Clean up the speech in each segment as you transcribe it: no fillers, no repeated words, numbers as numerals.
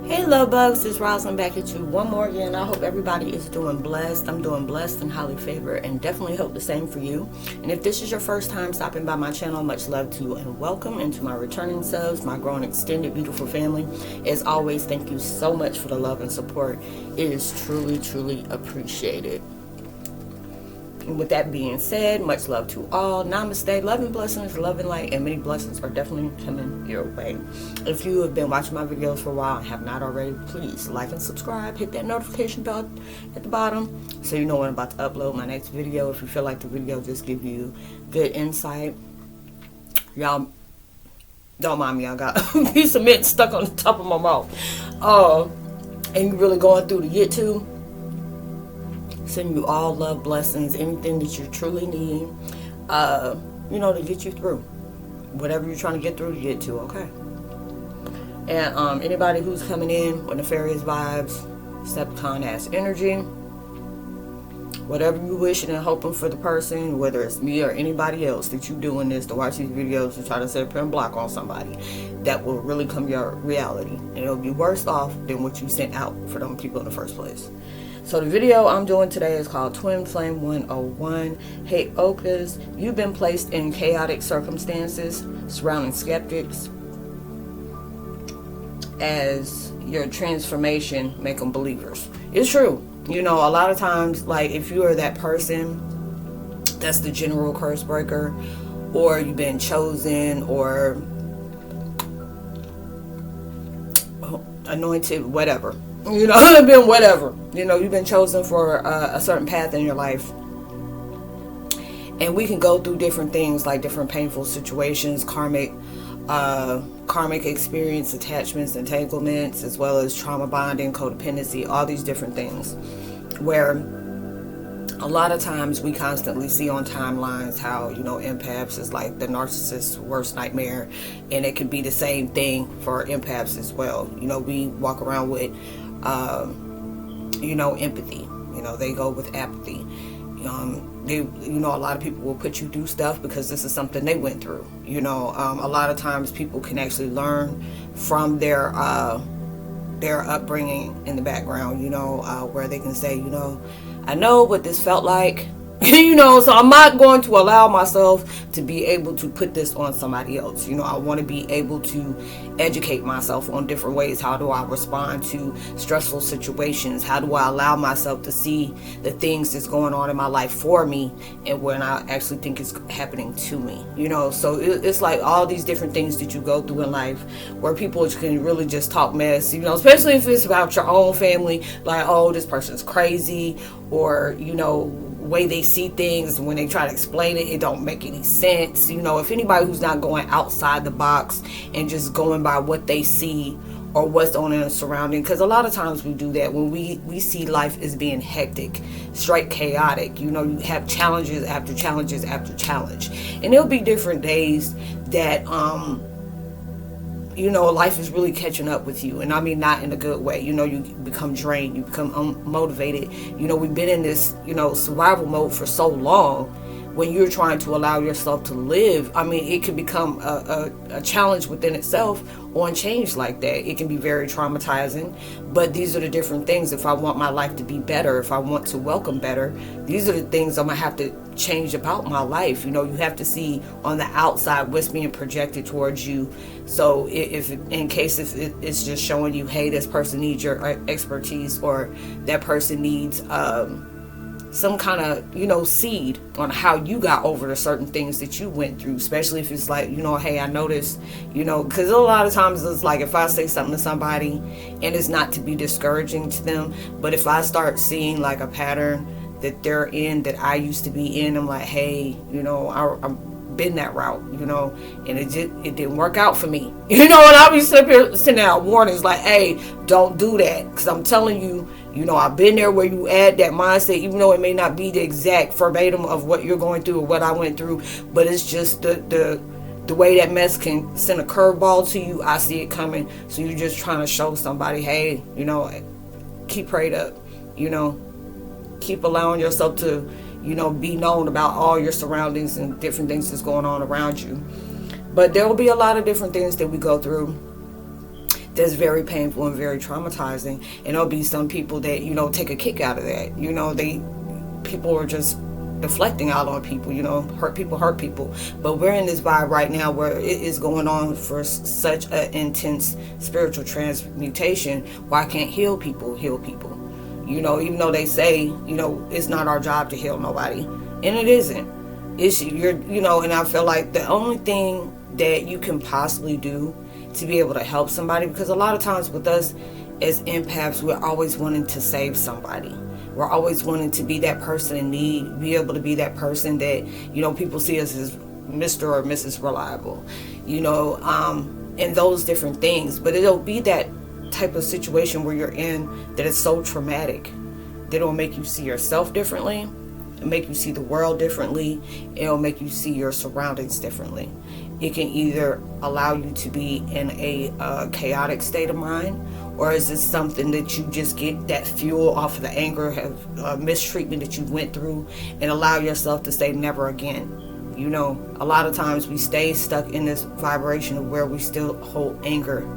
Hey love bugs, it's Roslynn back at you one more again. I hope everybody is doing blessed. I'm doing blessed and highly favored, and definitely hope the same for you. And if this is your first time stopping by my channel, much love to you and welcome. And to my returning subs, my growing extended beautiful family, as always, thank you so much for the love and support. It is truly appreciated. And with that being said, much love to all. Namaste, love and blessings, love and light, and many blessings are definitely coming your way. If you have been watching my videos for a while and have not already, please like and subscribe. Hit that notification bell at the bottom so you know when I'm about to upload my next video. If you feel like the video just give you good insight. Y'all, don't mind me, I got a piece of mint stuck on the top of my mouth. And you really going through to get to. Send you all love, blessings, anything that you truly need, to get you through. Whatever you're trying to get through to get to, okay? And anybody who's coming in with nefarious vibes, Decepticon-ass energy, whatever you wishing and hoping for the person, whether it's me or anybody else that you doing this to watch these videos to try to set up and block on somebody, that will really come your reality. And it'll be worse off than what you sent out for them people in the first place. So the video I'm doing today is called Twin Flame 101. Heyokas, you've been placed in chaotic circumstances surrounding skeptics as your transformation make them believers. It's true. A lot of times, like if you are that person that's the general curse breaker, or you've been chosen or anointed, whatever. It's been whatever. You've been chosen for a certain path in your life. And we can go through different things, like different painful situations, karmic experience, attachments, entanglements, as well as trauma bonding, codependency, all these different things. Where a lot of times we constantly see on timelines how, empaths is like the narcissist's worst nightmare. And it can be the same thing for empaths as well. We walk around with empathy. They go with apathy. A lot of people will put you through stuff because this is something they went through. A lot of times people can actually learn from their upbringing in the background, where they can say, I know what this felt like. So I'm not going to allow myself to be able to put this on somebody else. I want to be able to educate myself on different ways. How do I respond to stressful situations? How do I allow myself to see the things that's going on in my life for me and when I actually think it's happening to me? So it's like all these different things that you go through in life where people can really just talk mess, especially if it's about your own family, like, oh, this person's crazy, or, way they see things, when they try to explain it, it don't make any sense. If anybody who's not going outside the box and just going by what they see or what's on in the surrounding, because a lot of times we do that when we see life as being hectic, straight chaotic. You have challenges after challenges after challenge, and there'll be different days that life is really catching up with you. And I mean, not in a good way. You become drained, you become unmotivated. We've been in this, survival mode for so long. When you're trying to allow yourself to live, I mean, it can become a challenge within itself on change like that. It can be very traumatizing, but these are the different things. If I want my life to be better, if I want to welcome better, these are the things I'm gonna have to change about my life. You have to see on the outside what's being projected towards you. So if it's just showing you, hey, this person needs your expertise, or that person needs some kind of seed on how you got over the certain things that you went through, especially if it's like, hey, I noticed, because a lot of times it's like, if I say something to somebody and it's not to be discouraging to them, but if I start seeing like a pattern that they're in that I used to be in, I'm like, hey, I've been that route, and it didn't work out for me, and I'll be sending out warnings like, hey, don't do that, because I'm telling you, I've been there where you add that mindset, even though it may not be the exact verbatim of what you're going through or what I went through, but it's just the way that mess can send a curveball to you. I see it coming, so you're just trying to show somebody, hey, keep prayed up, keep allowing yourself to, be known about all your surroundings and different things that's going on around you. But there will be a lot of different things that we go through that's very painful and very traumatizing. And there'll be some people that, take a kick out of that. People are just deflecting out on people, hurt people. But we're in this vibe right now where it is going on for such an intense spiritual transmutation. Why can't heal people? Even though they say, it's not our job to heal nobody. And it isn't. And I feel like the only thing that you can possibly do to be able to help somebody, because a lot of times with us as empaths, we're always wanting to save somebody. We're always wanting to be that person in need, be able to be that person that, people see us as Mr. or Mrs. Reliable, and those different things. But it'll be that type of situation where you're in that is so traumatic that it'll make you see yourself differently, it'll make you see the world differently, it'll make you see your surroundings differently. It can either allow you to be in a chaotic state of mind, or is it something that you just get that fuel off of the anger, mistreatment that you went through, and allow yourself to say never again. A lot of times we stay stuck in this vibration of where we still hold anger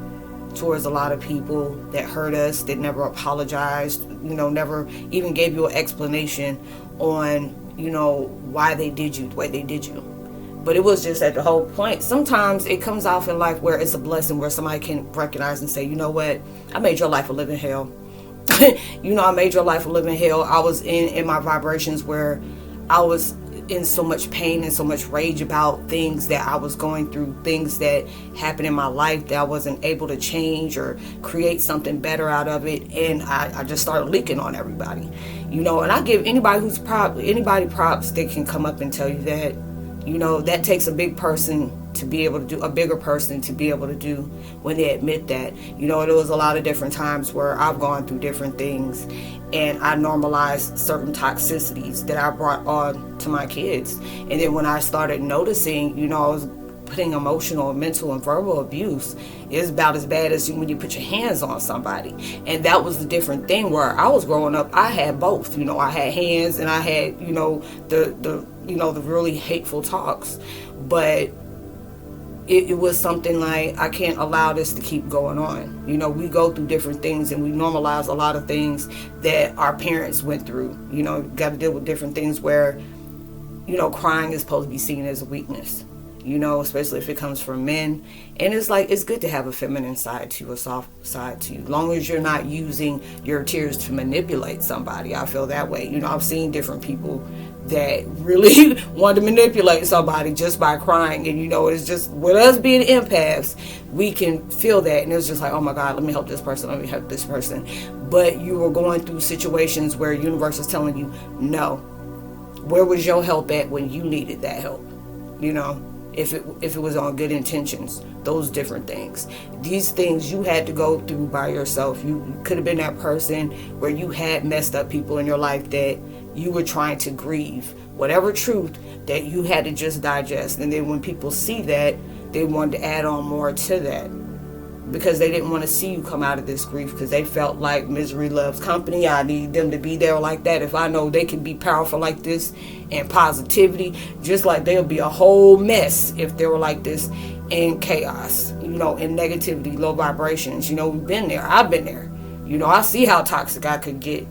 towards a lot of people that hurt us, that never apologized, never even gave you an explanation on, why they did you the way they did you. But it was just at the whole point. Sometimes it comes off in life where it's a blessing, where somebody can recognize and say, you know what, I made your life a living hell. I made your life a living hell. I was in my vibrations where I was in so much pain and so much rage about things that I was going through, things that happened in my life that I wasn't able to change or create something better out of it. And I just started leaking on everybody, and I give anybody props that can come up and tell you that. That takes a big person to be able to do, a bigger person to be able to do when they admit that. There was a lot of different times where I've gone through different things and I normalized certain toxicities that I brought on to my kids. And then when I started noticing, I was putting emotional, mental, and verbal abuse, is about as bad as when you put your hands on somebody. And that was the different thing where I was growing up. I had both. I had hands and I had, the really hateful talks. But it was something like, I can't allow this to keep going on. We go through different things and we normalize a lot of things that our parents went through. Got to deal with different things where, crying is supposed to be seen as a weakness. Especially if it comes from men. And it's like, it's good to have a feminine side to you, a soft side to you, as long as you're not using your tears to manipulate somebody. I feel that way. I've seen different people that really want to manipulate somebody just by crying. And it's just, with us being empaths, we can feel that. And it's just like, oh my God, let me help this person. But you were going through situations where the universe is telling you, no. Where was your help at when you needed that help? If it was on good intentions, those different things. These things you had to go through by yourself. You could have been that person where you had messed up people in your life that you were trying to grieve. Whatever truth that you had to just digest. And then when people see that, they wanted to add on more to that. Because they didn't want to see you come out of this grief, because they felt like misery loves company. I need them to be there like that. If I know they can be powerful like this and positivity, just like they'll be a whole mess if they were like this in chaos, in negativity, low vibrations. We've been there. I've been there. I see how toxic I could get,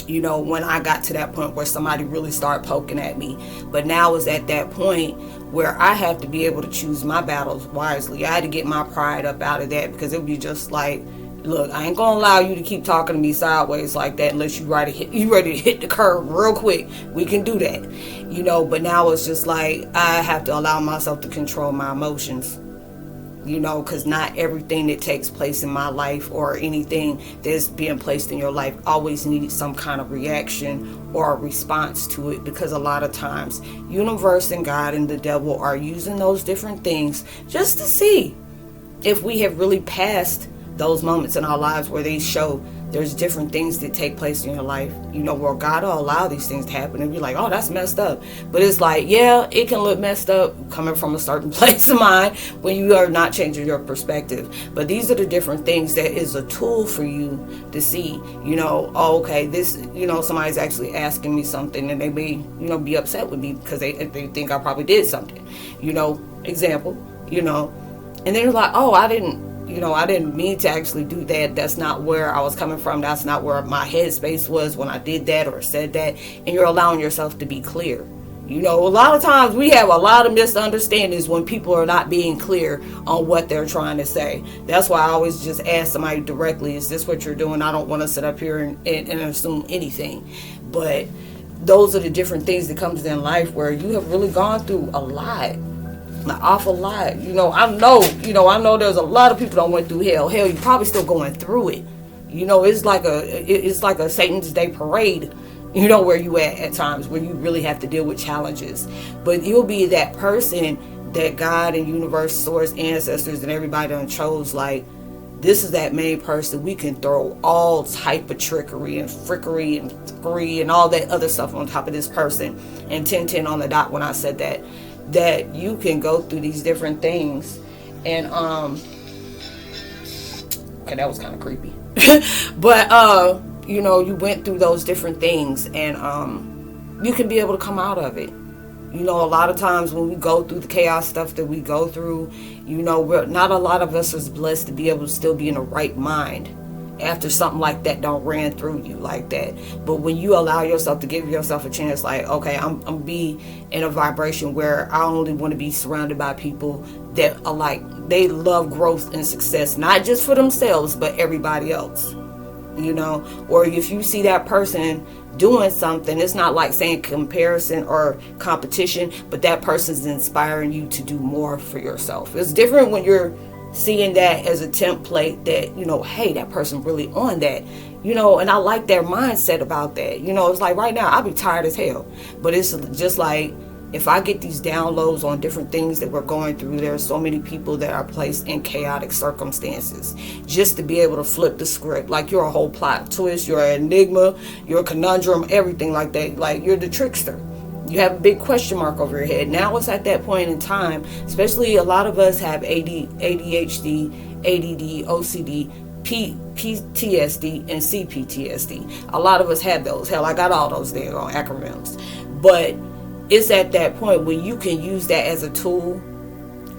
when I got to that point where somebody really started poking at me. But now is at that point where I have to be able to choose my battles wisely. I had to get my pride up out of that, because it would be just like, look, I ain't gonna allow you to keep talking to me sideways like that unless you ready to hit the curb real quick. We can do that, but now it's just like, I have to allow myself to control my emotions. Because not everything that takes place in my life or anything that's being placed in your life always needs some kind of reaction or a response to it, because a lot of times universe and God and the devil are using those different things just to see if we have really passed those moments in our lives where they show there's different things that take place in your life, where God will allow these things to happen and be like, oh, that's messed up. But it's like, yeah, it can look messed up coming from a certain place of mind when you are not changing your perspective. But these are the different things that is a tool for you to see, oh, okay, this, somebody's actually asking me something and they may, be upset with me because they think I probably did something, example, and then you're like, oh, I didn't, I didn't mean to actually do that. That's not where I was coming from. That's not where my headspace was when I did that or said that. And you're allowing yourself to be clear. A lot of times we have a lot of misunderstandings when people are not being clear on what they're trying to say. That's why I always just ask somebody directly, is this what you're doing? I don't want to sit up here and assume anything. But those are the different things that comes in life where you have really gone through a lot. An awful lot. I know there's a lot of people that went through hell. Hell, you're probably still going through it. It's like a Satan's Day parade, where you at times where you really have to deal with challenges. But you'll be that person that God and universe, source, ancestors, and everybody done chose, like, this is that main person. We can throw all type of trickery and frickery and free and all that other stuff on top of this person. And 10-10 on the dot when I said that you can go through these different things. And okay, that was kind of creepy. But you went through those different things, and you can be able to come out of it. A lot of times when we go through the chaos stuff that we go through, we're not, a lot of us is blessed to be able to still be in the right mind after something like that don't ran through you like that. But when you allow yourself to give yourself a chance, like, okay, I'm be in a vibration where I only want to be surrounded by people that are like, they love growth and success, not just for themselves, but everybody else. Or if you see that person doing something, it's not like saying comparison or competition, but that person's inspiring you to do more for yourself. It's different when you're seeing that as a template that, hey, that person really on that, and I like their mindset about that. It's like right now I'll be tired as hell, but it's just like, if I get these downloads on different things that we're going through, there are so many people that are placed in chaotic circumstances. Just to be able to flip the script, like you're a whole plot twist, you're an enigma, you're a conundrum, everything like that. Like you're the trickster. You have a big question mark over your head. Now it's at that point in time, especially a lot of us have ADHD, ADD, OCD, PTSD, and CPTSD. A lot of us have those. Hell, I got all those there on acronyms. But it's at that point when you can use that as a tool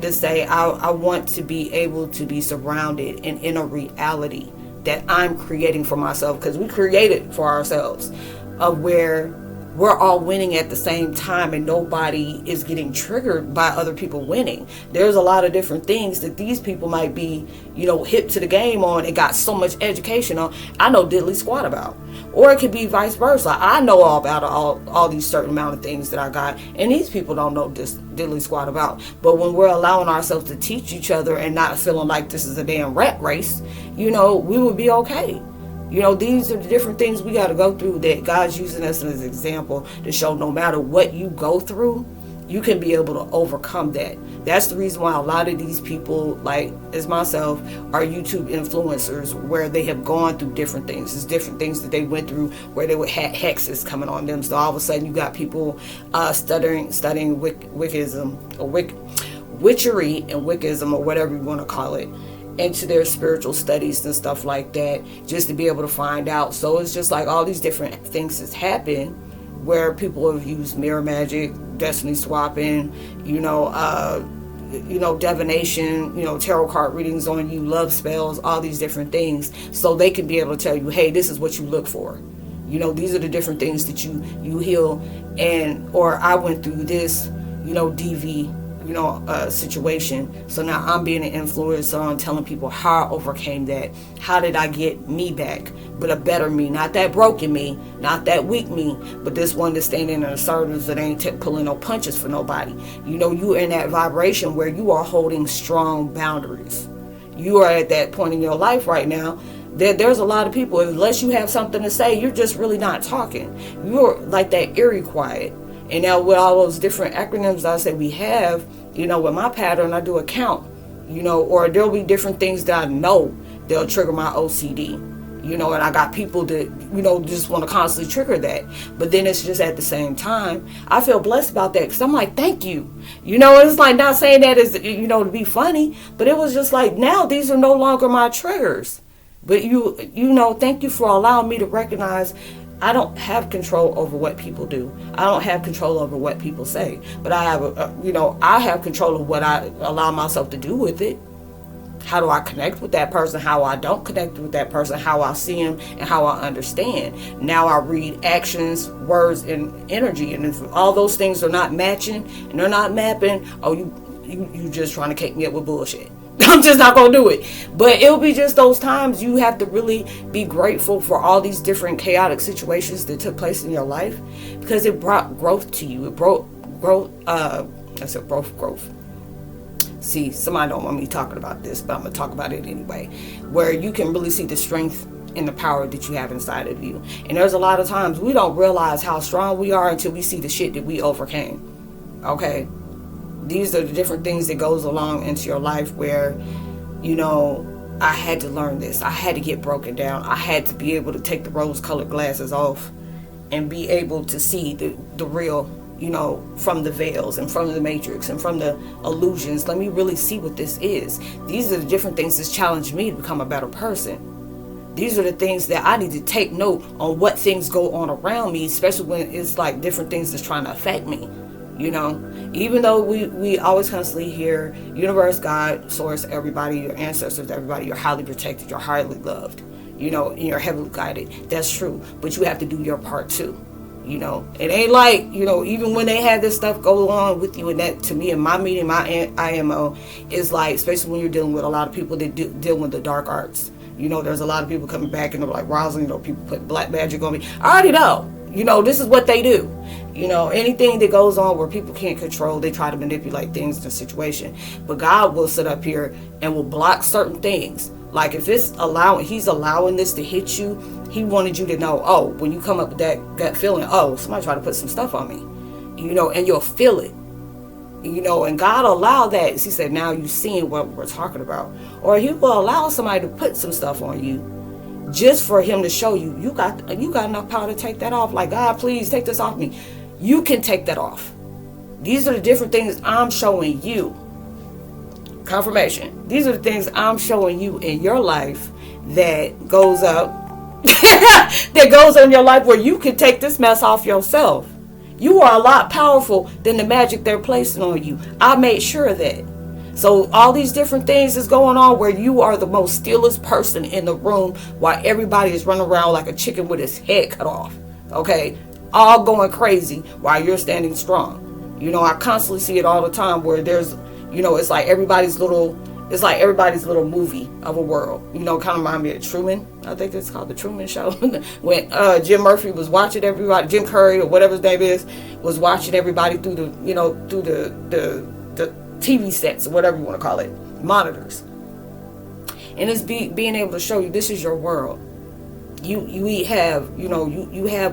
to say, I want to be able to be surrounded and in a reality that I'm creating for myself, because we create it for ourselves, of where we're all winning at the same time and nobody is getting triggered by other people winning. There's a lot of different things that these people might be, hip to the game on and got so much education on, I know diddly squat about. Or it could be vice versa. I know all about all these certain amount of things that I got, and these people don't know this diddly squat about. But when we're allowing ourselves to teach each other and not feeling like this is a damn rat race, we would be okay. These are the different things we got to go through that God's using us as an example to show no matter what you go through, you can be able to overcome that. That's the reason why a lot of these people, like as myself, are YouTube influencers, where they have gone through different things. There's different things that they went through where they would have hexes coming on them. So all of a sudden you got people studying Wiccaism or witchery and Wiccaism, or whatever you want to call it, into their spiritual studies and stuff like that, just to be able to find out. So it's just like all these different things that's happened where people have used mirror magic, destiny swapping, divination, tarot card readings on you, love spells, all these different things, so they can be able to tell you, hey, this is what you look for. These are the different things that you heal, or I went through this, DV, situation. So now I'm being an influencer on telling people how I overcame that. How did I get me back, but a better me, not that broken me, not that weak me, but this one that's standing in assertives that ain't pulling no punches for nobody. You are in that vibration where you are holding strong boundaries. You are at that point in your life right now that there's a lot of people, unless you have something to say, you're just really not talking. You're like that eerie quiet. And now with all those different acronyms I say we have, with my pattern, I do a count, or there'll be different things that I know they'll trigger my OCD, and I got people that, just want to constantly trigger that. But then it's just at the same time, I feel blessed about that, because I'm like, thank you. It's like, not saying that as, to be funny, but it was just like, now these are no longer my triggers. But thank you for allowing me to recognize I don't have control over what people do. I don't have control over what people say. But I have, I have control of what I allow myself to do with it. How do I connect with that person? How I don't connect with that person? How I see him and how I understand. Now I read actions, words, and energy. And if all those things are not matching and they're not mapping, oh, you just trying to cake me up with bullshit. I'm just not gonna do it. But it'll be just those times you have to really be grateful for all these different chaotic situations that took place in your life, because it brought growth to you. It brought growth. See, somebody don't want me talking about this, but I'm going to talk about it anyway. Where you can really see the strength and the power that you have inside of you. And there's a lot of times we don't realize how strong we are until we see the shit that we overcame. Okay? These are the different things that goes along into your life where, you know, I had to learn this. I had to get broken down. I had to be able to take the rose-colored glasses off and be able to see the real, you know, from the veils and from the matrix and from the illusions. Let me really see what this is. These are the different things that's challenged me to become a better person. These are the things that I need to take note on what things go on around me, especially when it's like different things that's trying to affect me. You know, even though we always constantly hear universe, God, source, everybody, your ancestors, everybody, you're highly protected, you're highly loved, you know, and you're heavily guided. That's true. But you have to do your part too. You know, it ain't like, you know, even when they have this stuff go on with you, and that to me in my meeting, my IMO is like, especially when you're dealing with a lot of people that deal with the dark arts. You know, there's a lot of people coming back and they're like, Roslynn, you know, people put black magic on me. I already know, you know, this is what they do. You know, anything that goes on where people can't control, they try to manipulate things in the situation. But God will sit up here and will block certain things. Like if he's allowing this to hit you, he wanted you to know, oh, when you come up with that gut feeling, oh, somebody tried to put some stuff on me, you know, and you'll feel it, you know, and God allowed that. He said, now you seeing what we're talking about. Or he will allow somebody to put some stuff on you just for him to show you, you got enough power to take that off. Like, God, please take this off me. You can take that off. These are the different things I'm showing you. Confirmation. These are the things I'm showing you in your life that goes up, that goes in your life where you can take this mess off yourself. You are a lot powerful than the magic they're placing on you. I made sure of that. So all these different things is going on where you are the most stillest person in the room while everybody is running around like a chicken with its head cut off. Okay? All going crazy while you're standing strong. You know, I constantly see it all the time where there's, you know, it's like everybody's little movie of a world. You know, kind of remind me of Truman. I think it's called The Truman Show. When Jim Murphy was watching everybody, Jim Curry or whatever his name is, was watching everybody through the TV sets or whatever you want to call it, monitors. And it's being able to show you this is your world. You have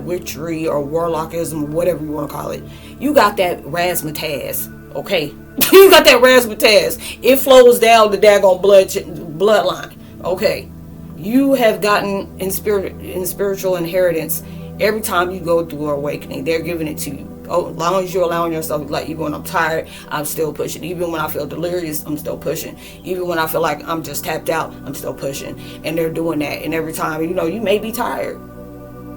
witchery or warlockism or whatever you want to call it. You got that razzmatazz, okay? You got that razzmatazz. It flows down the daggone bloodline, okay? You have gotten in spiritual inheritance every time you go through an awakening. They're giving it to you. Oh, as long as you're allowing yourself, like, even when I'm tired, I'm still pushing. Even when I feel delirious, I'm still pushing. Even when I feel like I'm just tapped out, I'm still pushing. And they're doing that. And every time, you know, you may be tired,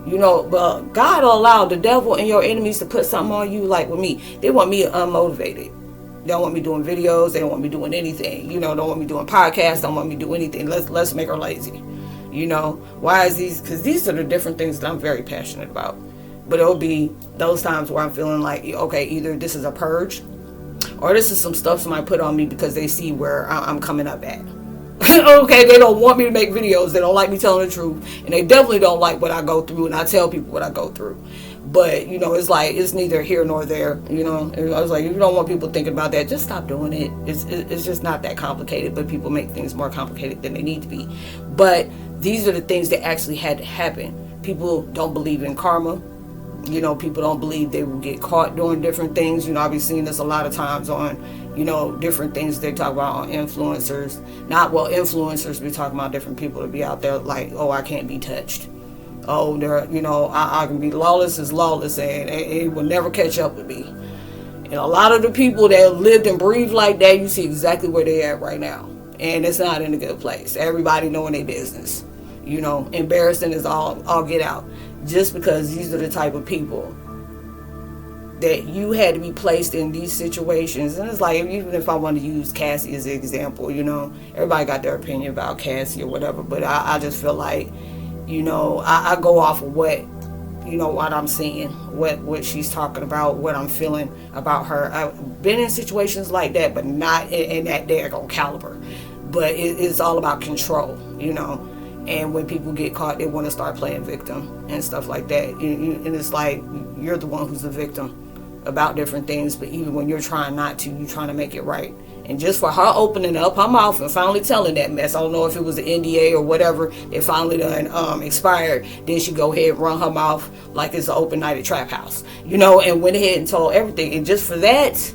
you know, but God will allow the devil and your enemies to put something on you. Like with me, they want me unmotivated. They don't want me doing videos. They don't want me doing anything. You know, don't want me doing podcasts. Don't want me doing anything. Let's make her lazy. You know, why is these? Because these are the different things that I'm very passionate about. But it'll be those times where I'm feeling like, okay, either this is a purge or this is some stuff somebody put on me because they see where I'm coming up at. Okay, they don't want me to make videos. They don't like me telling the truth. And they definitely don't like what I go through. And I tell people what I go through. But, you know, it's like, it's neither here nor there. You know, and I was like, if you don't want people thinking about that, just stop doing it. It's just not that complicated. But people make things more complicated than they need to be. But these are the things that actually had to happen. People don't believe in karma. You know, people don't believe they will get caught doing different things. You know, I've been seeing this a lot of times on, you know, different things they talk about on influencers. Influencers be talking about different people to be out there like, oh, I can't be touched. Oh, they're, you know, I can be lawless as lawless and it will never catch up with me. And a lot of the people that lived and breathed like that, you see exactly where they at right now. And it's not in a good place. Everybody knowing their business. You know, embarrassing is all get out. Just because these are the type of people that you had to be placed in these situations. And it's like, even if I want to use Cassie as an example, everybody got their opinion about Cassie or whatever, but I just feel like, I go off of what I'm seeing, what she's talking about, what I'm feeling about her. I've been in situations like that, but not in that daggone caliber. But it's all about control, And when people get caught, they want to start playing victim and stuff like that. And it's like, you're the one who's the victim about different things. But even when you're trying not to, you're trying to make it right. And just for her opening up her mouth and finally telling that mess, I don't know if it was an NDA or whatever, it finally done expired. Then she go ahead and run her mouth like it's an open night at Trap House, and went ahead and told everything. And just for that,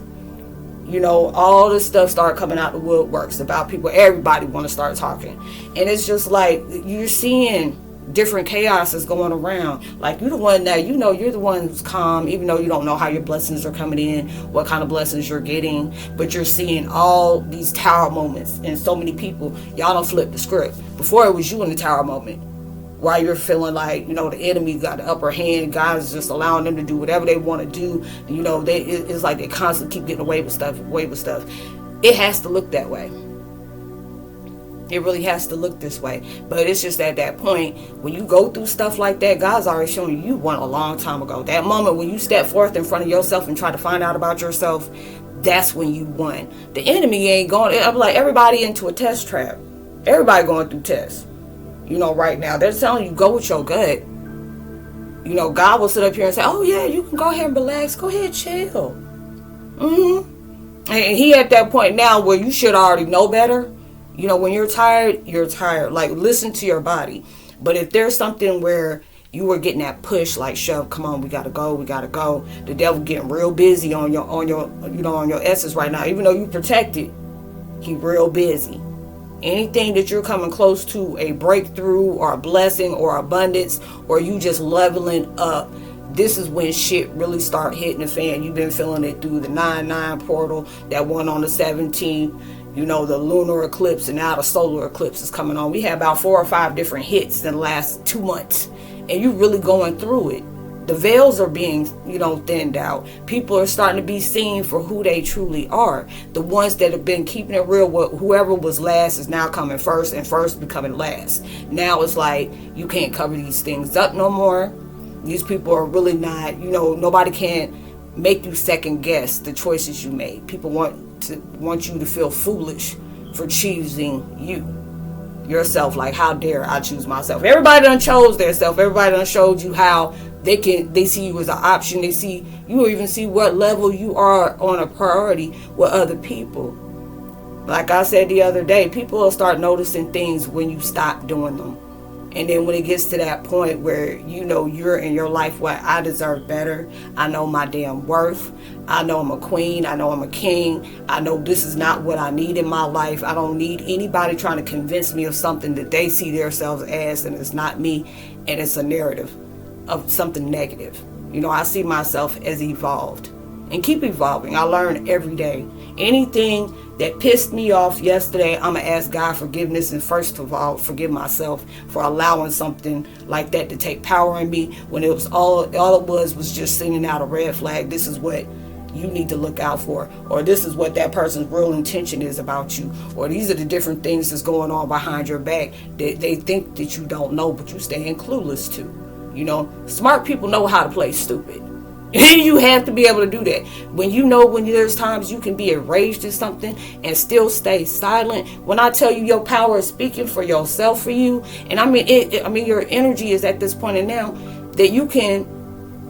all this stuff started coming out the woodworks about people. Everybody want to start talking. And it's just like, you're seeing different chaos is going around. Like, you're the one that, you're the one who's calm, even though you don't know how your blessings are coming in, what kind of blessings you're getting, but you're seeing all these tower moments. And so many people, y'all don't flip the script. Before, it was you in the tower moment, while you're feeling like, the enemy got the upper hand. God is just allowing them to do whatever they want to do. It's like they constantly keep getting away with stuff. It has to look that way. It really has to look this way. But it's just at that point, when you go through stuff like that, God's already shown you won a long time ago. That moment when you step forth in front of yourself and try to find out about yourself, that's when you won. The enemy ain't going. I'm like, everybody into a test trap. Everybody going through tests. Right now, they're telling you, go with your gut. God will sit up here and say, oh yeah, you can go ahead and relax. Go ahead, chill. And he at that point now where you should already know better. When you're tired, you're tired. Like, listen to your body. But if there's something where you were getting that push, like shove, come on, we gotta go. The devil getting real busy on your essence right now. Even though you protected, he real busy. Anything that you're coming close to a breakthrough or a blessing or abundance, or you just leveling up, this is when shit really start hitting the fan. You've been feeling it through the 9/9 portal, that one on the 17th, the lunar eclipse, and now the solar eclipse is coming on. We had about 4 or 5 different hits in the last 2 months, and you really going through it. The veils are being, thinned out. People are starting to be seen for who they truly are. The ones that have been keeping it real, whoever was last is now coming first, and first becoming last. Now it's like, you can't cover these things up no more. These people are really not, nobody can make you second guess the choices you made. People want you to feel foolish for choosing yourself. Like, how dare I choose myself? Everybody done chose their self. Everybody done showed you how they see you as an option. You even see what level you are on a priority with other people. Like I said the other day, people will start noticing things when you stop doing them. And then when it gets to that point where you're in your life, what I deserve better. I know my damn worth. I know I'm a queen. I know I'm a king. I know this is not what I need in my life. I don't need anybody trying to convince me of something that they see themselves as, and it's not me, and it's a narrative of something negative. I see myself as evolved and keep evolving. I learn every day. Anything that pissed me off yesterday, I'm going to ask God forgiveness, and first of all, forgive myself for allowing something like that to take power in me when it was all it was just sending out a red flag. This is what you need to look out for, or this is what that person's real intention is about you, or these are the different things that's going on behind your back that they think that you don't know, but you staying clueless to. Smart people know how to play stupid. You have to be able to do that. When there's times you can be enraged at something and still stay silent. When I tell you your power is speaking for yourself, for you, and I mean your energy is at this point in now that you can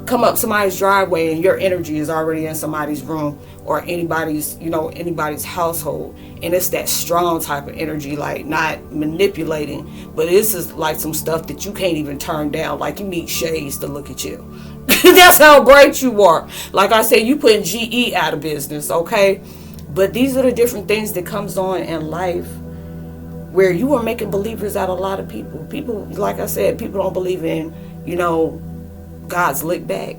come up somebody's driveway and your energy is already in somebody's room or anybody's household, and it's that strong type of energy, like not manipulating, but this is like some stuff that you can't even turn down. Like, you need shades to look at you. That's how bright you are. Like I said, you putting GE out of business, okay? But these are the different things that comes on in life where you are making believers out of a lot of people. People, like I said, people don't believe in, God's lick back.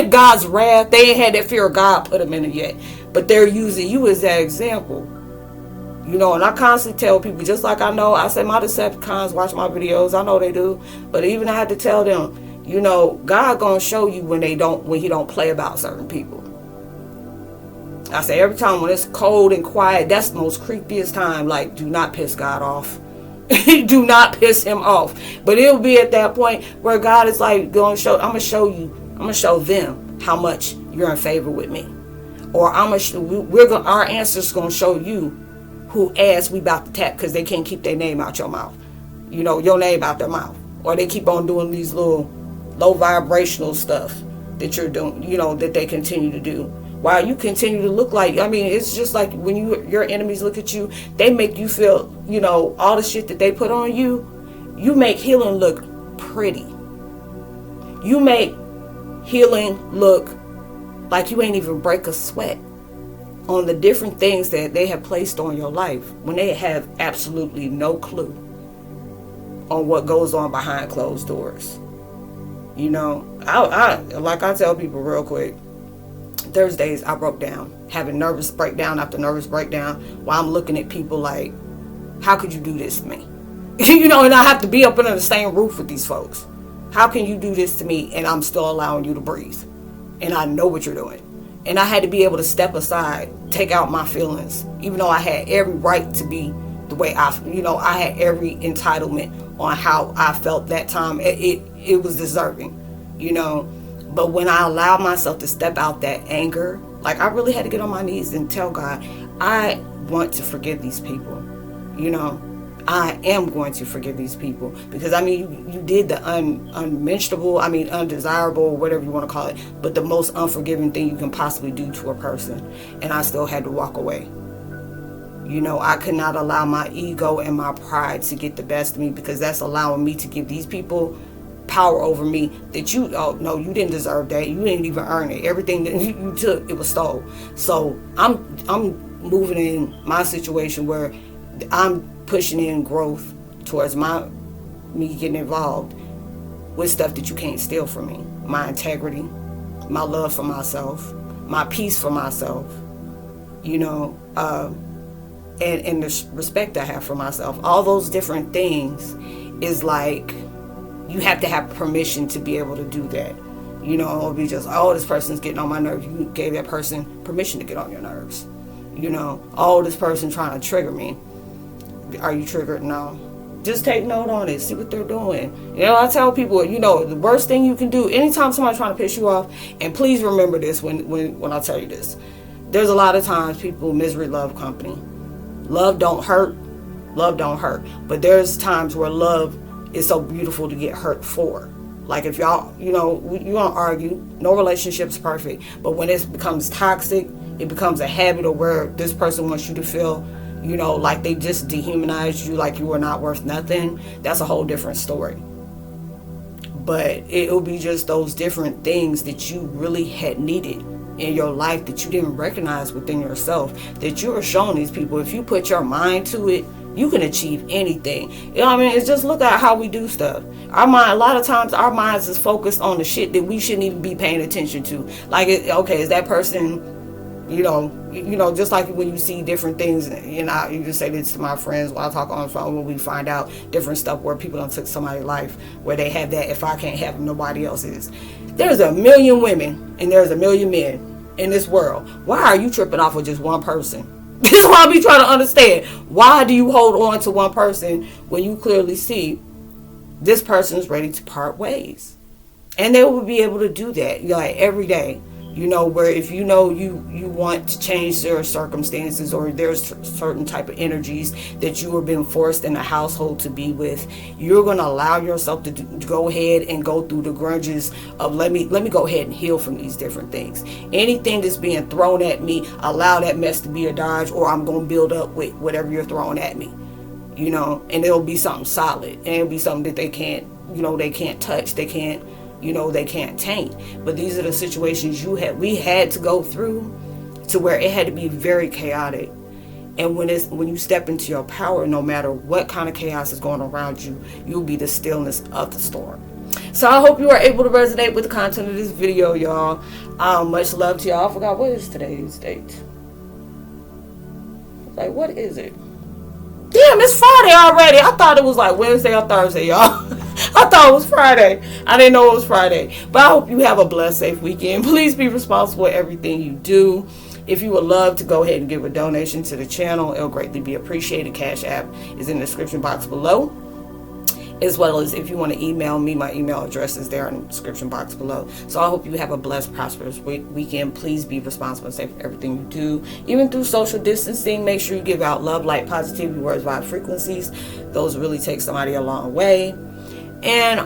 God's wrath. They ain't had that fear of God put them in it yet. But they're using you as that example. And I constantly tell people, just like I say my Decepticons watch my videos. I know they do. But even I had to tell them, You know, God gonna show you when he don't play about certain people. I say every time when it's cold and quiet, that's the most creepiest time. Like, do not piss God off. Do not piss him off. But it'll be at that point where God is like, I'm gonna show them how much you're in favor with me. Or our answer's gonna show you who ass we about to tap because they can't keep their name out your mouth. You know, your name out their mouth. Or they keep on doing these little low vibrational stuff that you're doing, you know, that they continue to do. While you continue to look like, I mean, it's just like when your enemies look at you, they make you feel, you know, all the shit that they put on you. You make healing look pretty. You make healing look like you ain't even break a sweat on the different things that they have placed on your life when they have absolutely no clue on what goes on behind closed doors. You know, I like I tell people real quick, Thursdays I broke down, having nervous breakdown after nervous breakdown, while I'm looking at people like, how could you do this to me? You know, and I have to be up under the same roof with these folks. How can you do this to me and I'm still allowing you to breathe? And I know what you're doing. And I had to be able to step aside, take out my feelings, even though I had every right to be the way I had every entitlement on how I felt that time. It was deserving, you know. But when I allowed myself to step out that anger, like I really had to get on my knees and tell God, I want to forgive these people, you know. I am going to forgive these people because, I mean, you did the unmentionable, I mean, undesirable, whatever you want to call it, but the most unforgiving thing you can possibly do to a person. And I still had to walk away. You know, I could not allow my ego and my pride to get the best of me because that's allowing me to give these people power over me that you didn't deserve that. You didn't even earn it. Everything that you took, it was stolen. So I'm moving in my situation where I'm pushing in growth towards me getting involved with stuff that you can't steal from me. My integrity, my love for myself, my peace for myself, you know, and the respect I have for myself. All those different things is like, you have to have permission to be able to do that. You know, it'll be just, oh, this person's getting on my nerves. You gave that person permission to get on your nerves. You know, oh, this person trying to trigger me. Are you triggered? No. Just take note on it. See what they're doing. You know, I tell people, you know, the worst thing you can do anytime somebody's trying to piss you off, and please remember this when I tell you this. There's a lot of times people misery love company. Love don't hurt. Love don't hurt. But there's times where love is so beautiful to get hurt for. Like if y'all, you know, you don't argue. No relationship's perfect. But when it becomes toxic, it becomes a habit of where this person wants you to feel, you know, like they just dehumanized you, like you were not worth nothing. That's a whole different story. But it'll be just those different things that you really had needed in your life that you didn't recognize within yourself, that you were showing these people. If you put your mind to it, you can achieve anything. You know what I mean? It's just look at how we do stuff. Our mind, a lot of times our minds is focused on the shit that we shouldn't even be paying attention to. Like, okay, is that person, you know, just like when you see different things, you know, you can say this to my friends when I talk on the phone, when we find out different stuff where people done took somebody's life, where they have that, if I can't have them, nobody else is. There's 1 million women and there's 1 million men in this world. Why are you tripping off with just one person? This is what I be trying to understand. Why do you hold on to one person when you clearly see this person is ready to part ways? And they will be able to do that, like every day. You know, where if you know you want to change their circumstances, or there's certain type of energies that you have been forced in a household to be with, you're going to allow yourself to go ahead and go through the grudges of let me go ahead and heal from these different things. Anything that's being thrown at me, allow that mess to be a dodge, or I'm going to build up with whatever you're throwing at me. You know, and it'll be something solid, and it'll be something that they can't touch, they can't taint. But these are the situations we had to go through, to where it had to be very chaotic. And when you step into your power, no matter what kind of chaos is going around you, you'll be the stillness of the storm. So I hope you are able to resonate with the content of this video, y'all. Much love to y'all. I forgot, what is today's date? Like, what is it? Damn, it's Friday already. I thought it was like Wednesday or Thursday, y'all. I thought it was Friday. I didn't know it was Friday. But I hope you have a blessed, safe weekend. Please be responsible for everything you do. If you would love to go ahead and give a donation to the channel, it'll greatly be appreciated. Cash App is in the description box below. As well as if you want to email me, my email address is there in the description box below. So I hope you have a blessed, prosperous weekend. Please be responsible and safe for everything you do. Even through social distancing, make sure you give out love, light, positivity, words, vibe, frequencies. Those really take somebody a long way. And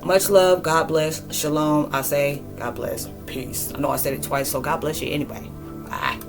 much love. God bless. Shalom. I say God bless. Peace. I know I said it twice, so God bless you anyway. Bye.